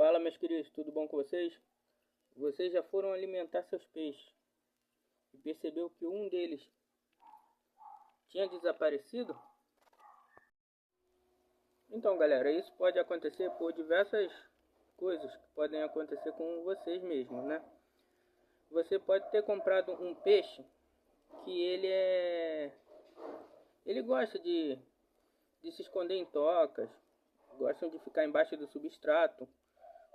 Fala, meus queridos, tudo bom com vocês? Vocês já foram alimentar seus peixes e percebeu que um deles tinha desaparecido? Então, galera, isso pode acontecer por diversas coisas que podem acontecer com vocês mesmos, né? Você pode ter comprado um peixe que ele gosta de se esconder em tocas, gostam de ficar embaixo do substrato.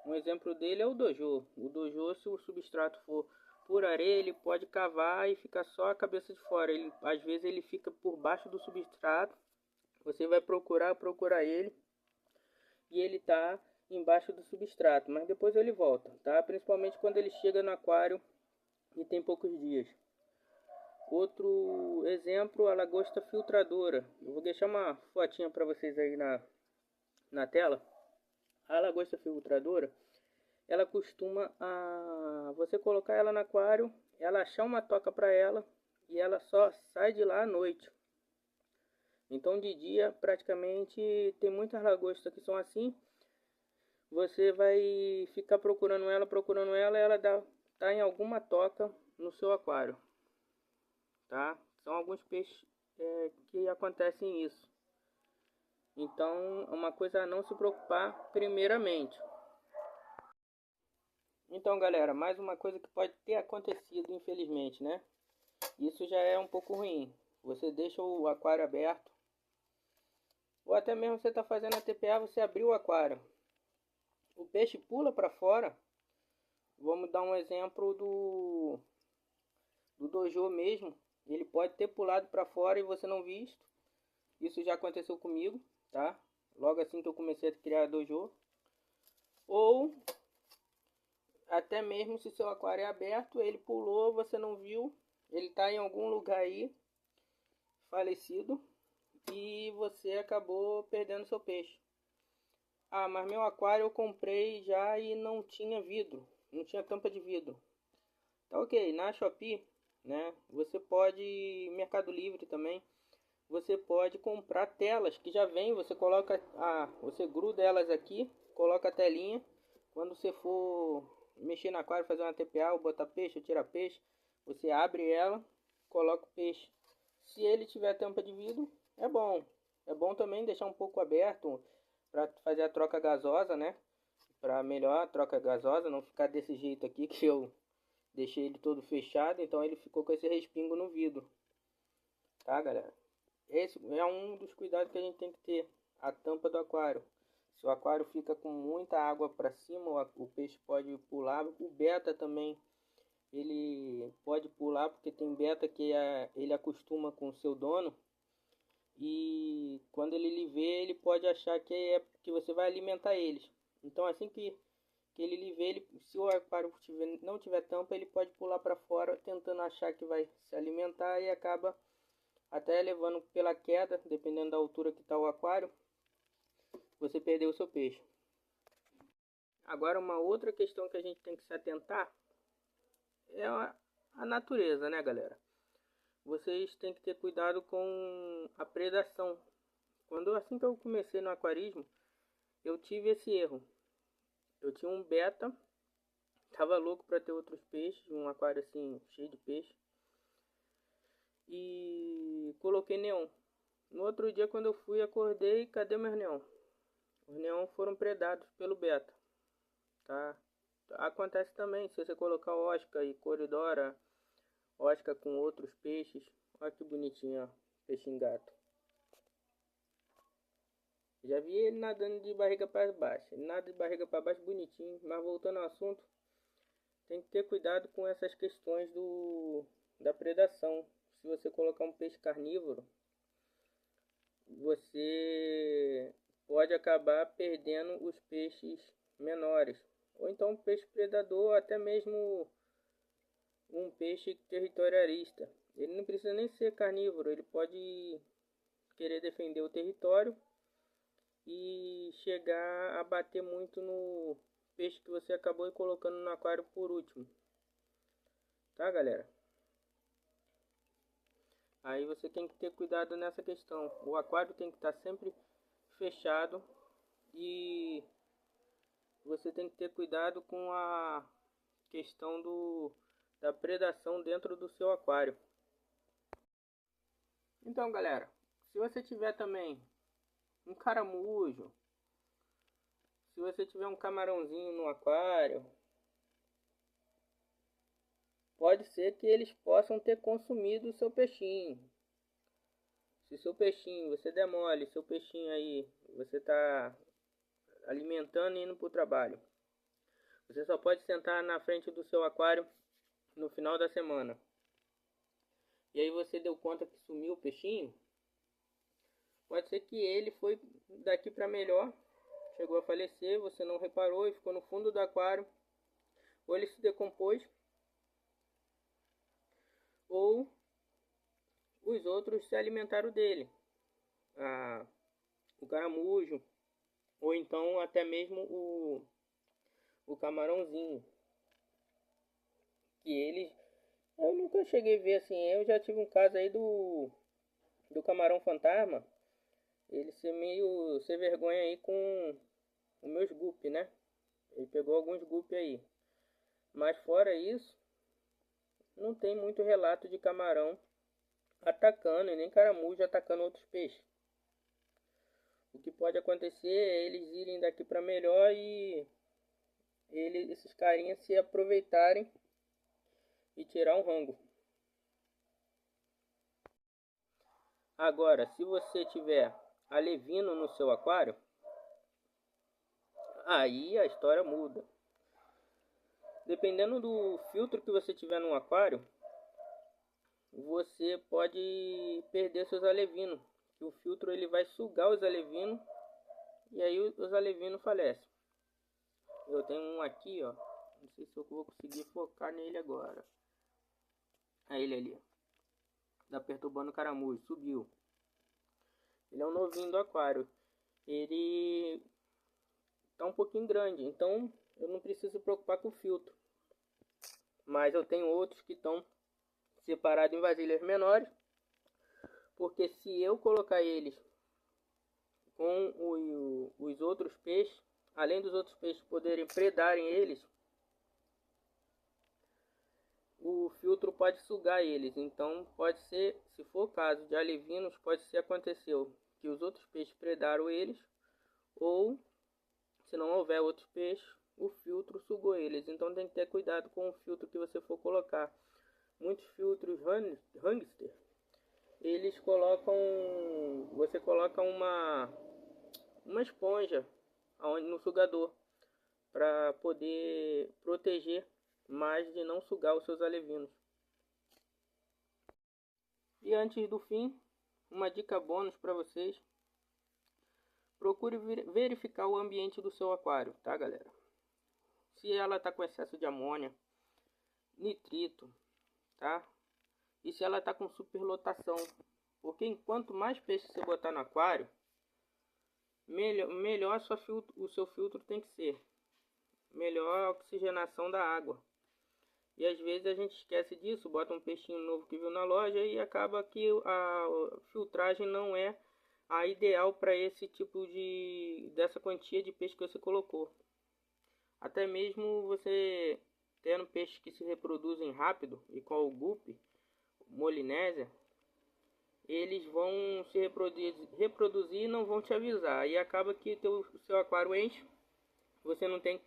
Um exemplo dele é o dojo. O dojo, se o substrato for por areia, ele pode cavar e ficar só a cabeça de fora. Às vezes ele fica por baixo do substrato. Você vai procurar ele e ele tá embaixo do substrato, mas depois ele volta, tá? Principalmente quando ele chega no aquário e tem poucos dias. Outro exemplo, a lagosta filtradora. Eu vou deixar uma fotinha para vocês aí na tela. A lagosta filtradora, ela costuma você colocar ela no aquário, ela achar uma toca para ela e ela só sai de lá à noite. Então de dia praticamente tem muitas lagostas que são assim. Você vai ficar procurando ela e ela tá em alguma toca no seu aquário, tá? São alguns peixes que acontecem isso. Então, é uma coisa a não se preocupar primeiramente. Então, galera, mais uma coisa que pode ter acontecido, infelizmente, né? Isso já é um pouco ruim. Você deixa o aquário aberto, ou até mesmo você está fazendo a TPA, você abriu o aquário. O peixe pula para fora. Vamos dar um exemplo do dojo mesmo. Ele pode ter pulado para fora e você não visto. Isso já aconteceu comigo, tá? Logo assim que eu comecei a criar dojo. Ou até mesmo se seu aquário é aberto, ele pulou, você não viu, ele está em algum lugar aí, falecido, e você acabou perdendo seu peixe. Ah, mas meu aquário eu comprei já e não tinha vidro, não tinha tampa de vidro. Tá ok, na Shopee, né, você pode, Mercado Livre também, você pode comprar telas que já vem, você coloca, você gruda elas aqui, coloca a telinha, quando você for mexer no aquário, fazer uma TPA, ou botar peixe, ou tirar peixe, você abre ela, coloca o peixe. Se ele tiver tampa de vidro, é bom. É bom também deixar um pouco aberto para fazer a troca gasosa, né? Para melhor a troca gasosa, não ficar desse jeito aqui que eu deixei ele todo fechado, então ele ficou com esse respingo no vidro. Tá, galera? Esse é um dos cuidados que a gente tem que ter, a tampa do aquário. Se o aquário fica com muita água para cima, o peixe pode pular. O beta também, ele pode pular, porque tem beta que ele acostuma com o seu dono. E quando ele lhe vê, ele pode achar que você vai alimentar eles. Então assim que ele lhe vê, se o aquário não tiver tampa, ele pode pular para fora, tentando achar que vai se alimentar e acaba até levando pela queda, dependendo da altura que está o aquário, você perdeu o seu peixe. Agora, uma outra questão que a gente tem que se atentar é a natureza, né, galera? Vocês têm que ter cuidado com a predação. Assim que eu comecei no aquarismo, eu tive esse erro. Eu tinha um beta, tava louco para ter outros peixes, um aquário assim cheio de peixe, e coloquei neon. No outro dia, quando eu fui, acordei, cadê meus neon? Os neon foram predados pelo beta, tá? Acontece também se você colocar osca e coridora, osca com outros peixes. Olha que bonitinho, ó, peixinho gato. Já vi ele nadando de barriga para baixo. Ele nada de barriga para baixo bonitinho. Mas voltando ao assunto, tem que ter cuidado com essas questões da predação. Se você colocar um peixe carnívoro, você pode acabar perdendo os peixes menores. Ou então um peixe predador, até mesmo um peixe territorialista. Ele não precisa nem ser carnívoro, ele pode querer defender o território e chegar a bater muito no peixe que você acabou colocando no aquário por último. Tá, galera? Aí você tem que ter cuidado nessa questão. O aquário tem que estar sempre fechado e você tem que ter cuidado com a questão da predação dentro do seu aquário. Então, galera, se você tiver também um caramujo, se você tiver um camarãozinho no aquário, pode ser que eles possam ter consumido o seu peixinho. Se seu peixinho, você demole, seu peixinho aí, você está alimentando e indo para o trabalho, você só pode sentar na frente do seu aquário no final da semana. E aí você deu conta que sumiu o peixinho. Pode ser que ele foi daqui para melhor, chegou a falecer, você não reparou e ficou no fundo do aquário. Ou ele se decompôs, ou os outros se alimentaram dele. O caramujo, ou então até mesmo o camarãozinho. Que eles... Eu nunca cheguei a ver assim. Eu já tive um caso aí do camarão fantasma. Ele ser meio sem vergonha aí com os meus guppy, né? Ele pegou alguns guppy aí. Mas fora isso, não tem muito relato de camarão atacando e nem caramujo atacando outros peixes. O que pode acontecer é eles irem daqui para melhor e esses carinhas se aproveitarem e tirar um rango. Agora, se você tiver alevino no seu aquário, aí a história muda. Dependendo do filtro que você tiver no aquário, você pode perder seus alevinos. O filtro ele vai sugar os alevinos e aí os alevinos falecem. Eu tenho um aqui, ó. Não sei se eu vou conseguir focar nele agora. É ele ali. Tá perturbando o caramujo. Subiu. Ele é um novinho do aquário. Ele tá um pouquinho grande. Então eu não preciso preocupar com o filtro. Mas eu tenho outros que estão separados em vasilhas menores. Porque se eu colocar eles com os outros peixes, além dos outros peixes poderem predarem eles, o filtro pode sugar eles. Então pode ser, se for o caso de alevinos, pode ser aconteceu que os outros peixes predaram eles, ou se não houver outros peixes, o filtro sugou eles. Então tem que ter cuidado com o filtro que você for colocar. Muitos filtros Hangster, eles colocam, você coloca uma esponja no sugador para poder proteger mais de não sugar os seus alevinos. E antes do fim, uma dica bônus para vocês: procure verificar o ambiente do seu aquário, tá, galera? Se ela está com excesso de amônia, nitrito, tá? E se ela está com superlotação, porque enquanto mais peixe você botar no aquário, melhor o seu filtro tem que ser. Melhor a oxigenação da água. E às vezes a gente esquece disso, bota um peixinho novo que viu na loja e acaba que a filtragem não é a ideal para esse tipo dessa quantia de peixe que você colocou. Até mesmo você tendo peixes que se reproduzem rápido, igual o guppy, molinésia, eles vão se reproduzir e não vão te avisar. E acaba que o seu aquário enche, você não tem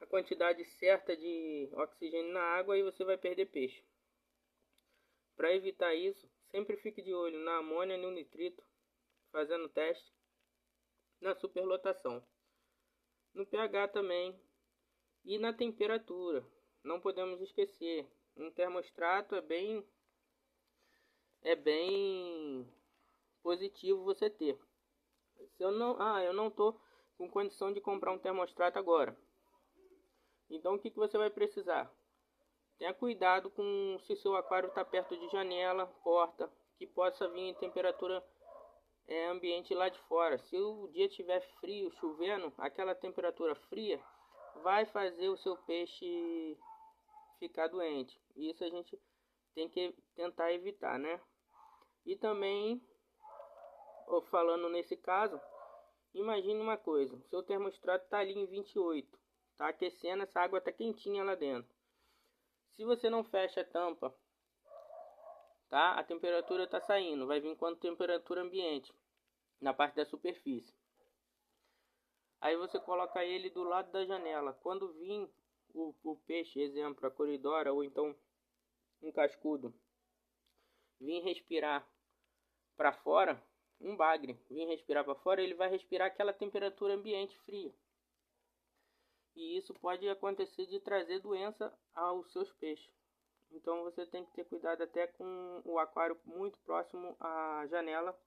a quantidade certa de oxigênio na água e você vai perder peixe. Para evitar isso, sempre fique de olho na amônia e no nitrito, fazendo teste, na superlotação, no pH também e na temperatura. Não podemos esquecer, um termostrato é bem positivo você ter. Se eu não tô com condição de comprar um termostrato agora. Então o que você vai precisar? Tenha cuidado com se seu aquário está perto de janela, porta, que possa vir em temperatura ambiente lá de fora. Se o dia estiver frio, chovendo, aquela temperatura fria vai fazer o seu peixe ficar doente. Isso a gente tem que tentar evitar, né? E também, falando nesse caso, imagine uma coisa, seu termostrato está ali em 28. Tá aquecendo, essa água tá quentinha lá dentro. Se você não fecha a tampa, tá? A temperatura tá saindo, vai vir com temperatura ambiente na parte da superfície. Aí você coloca ele do lado da janela. Quando vir o peixe, exemplo, a coridora ou então um cascudo, vir respirar para fora, um bagre, vir respirar para fora, ele vai respirar aquela temperatura ambiente fria. E isso pode acontecer de trazer doença aos seus peixes. Então você tem que ter cuidado até com o aquário muito próximo à janela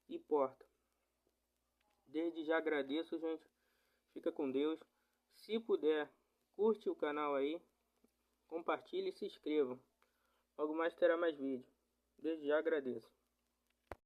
e porta. Desde já agradeço, gente. Fica com Deus. Se puder, curte o canal aí, compartilhe e se inscreva. Logo mais terá mais vídeo. Desde já agradeço.